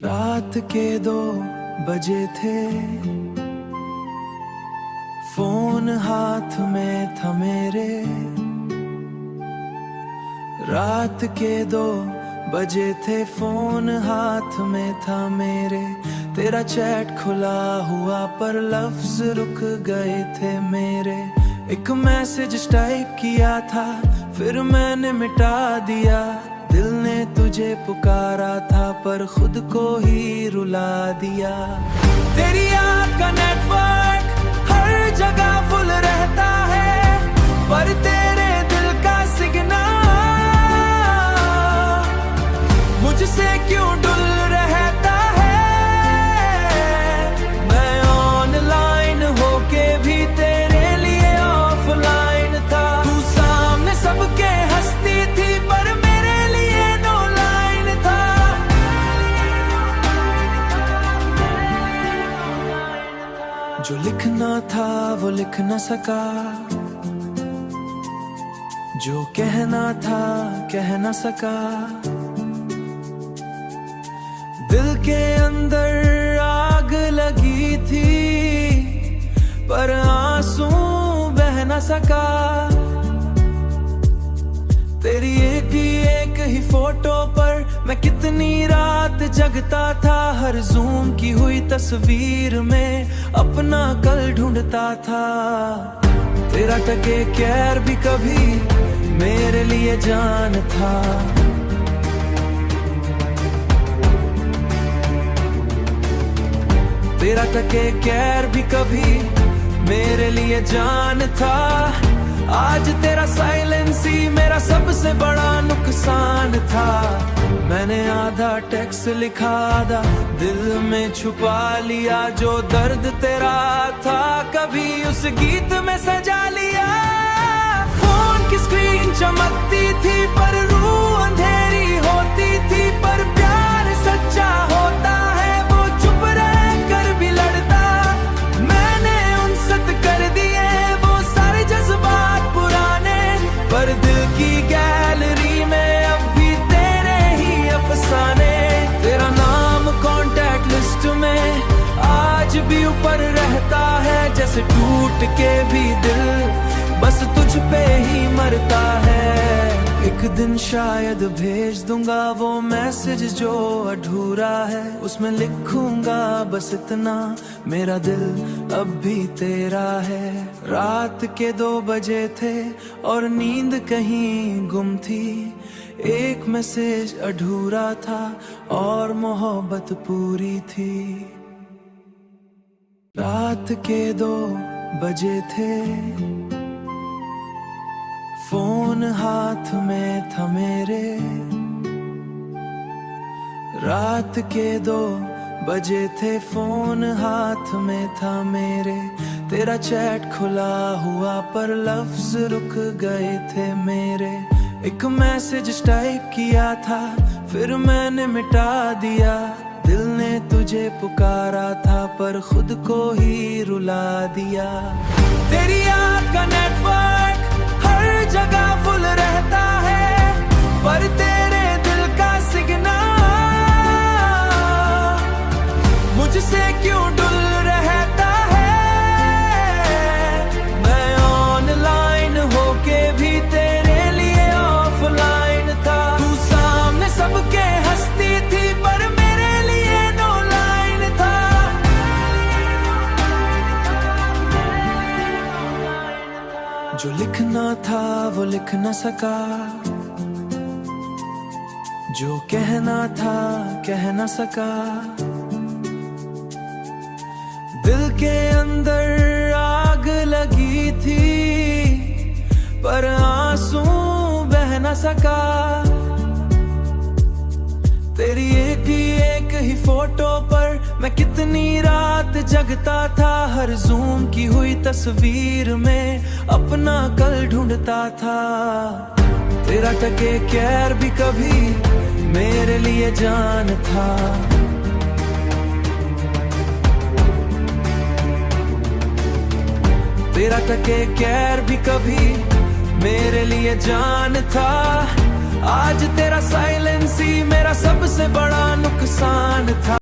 रात के 2 बजे थे, फोन हाथ में था मेरे। रात के 2 बजे थे, फोन हाथ में था मेरे। तेरा चैट खुला हुआ पर लफ्ज रुक गए थे मेरे। एक मैसेज टाइप किया था, फिर मैंने मिटा दिया। दिल ने तुझे पुकारा था पर खुद को ही रुला दिया। तेरी याद का नेटवर्क हर जगह फुल रहता है, पर तेरे दिल का सिग्नल मुझसे क्यों डुल रहता है। मैं ऑनलाइन होके भी तेरे लिए ऑफलाइन था। तू सामने सबके हंसती थी पर मेरे लिए नो लाइन था। जो लिखना था वो लिख न सका, जो कहना था कह न सका। दिल के अंदर आग लगी थी पर आंसू बह न सका। तेरी एक ही फोटो पर मैं कितनी रात जगता था। हर जूम की हुई तस्वीर में अपना कल ढूंढता था। तेरा टके कैर भी कभी मेरे लिए जान था। तेरा टके कैर भी कभी मेरे लिए जान था। आज तेरा साइलेंस ही मेरा सबसे बड़ा नुकसान था। मैंने आधा टेक्स्ट लिखा, आधा दिल में छुपा लिया। जो दर्द तेरा था कभी उस गीत में सजा लिया। फोन की स्क्रीन चमकती थी पर रूह अंधेरी होती थी। पर प्यार सच्चा होता है वो चुप रह कर भी लड़ता। मैंने उनसत कर दिए वो सारे जज्बात पुराने, पर दिल की गैलरी में अब भी तेरे ही अफसाने। तेरा नाम कांटेक्ट लिस्ट में आज भी ऊपर रहता है। जैसे टूट के भी दिल बस तुझ पे ही मरता है। एक दिन शायद भेज दूंगा वो मैसेज जो अधूरा है। उसमें लिखूंगा बस इतना, मेरा दिल अब भी तेरा है। रात के 2 बजे थे और नींद कहीं गुम थी। एक मैसेज अधूरा था और मोहब्बत पूरी थी। रात के 2 बजे थे, फोन हाथ में था मेरे। रात के 2 बजे थे, फोन हाथ में था मेरे। तेरा चैट खुला हुआ पर लफ्ज रुक गए थे मेरे। एक मैसेज टाइप किया था, फिर मैंने मिटा दिया। दिल ने तुझे पुकारा था पर खुद को ही रुला दिया। तेरी याद का नेटवर्क हर जगह फुल रहता है, पर तेरे दिल का सिग्नल मुझसे क्यों डुल रहता है। मैं ऑनलाइन होके भी तेरे लिए ऑफलाइन था। तू सामने सबके हंसती थी पर मेरे लिए नो लाइन था। जो लिखना था वो लिख न सका, जो कहना था कह न सका। दिल के अंदर आग लगी थी पर आंसू बह न सका। तेरी एक ही फोटो पर मैं कितनी रात जगता था। हर जूम की हुई तस्वीर में अपना कल ढूंढता था। तेरा टके कैर भी कभी मेरे लिए जान था। तेरा टके कैर भी कभी मेरे लिए जान था। आज तेरा साइलेंस ही मेरा सबसे बड़ा नुकसान था।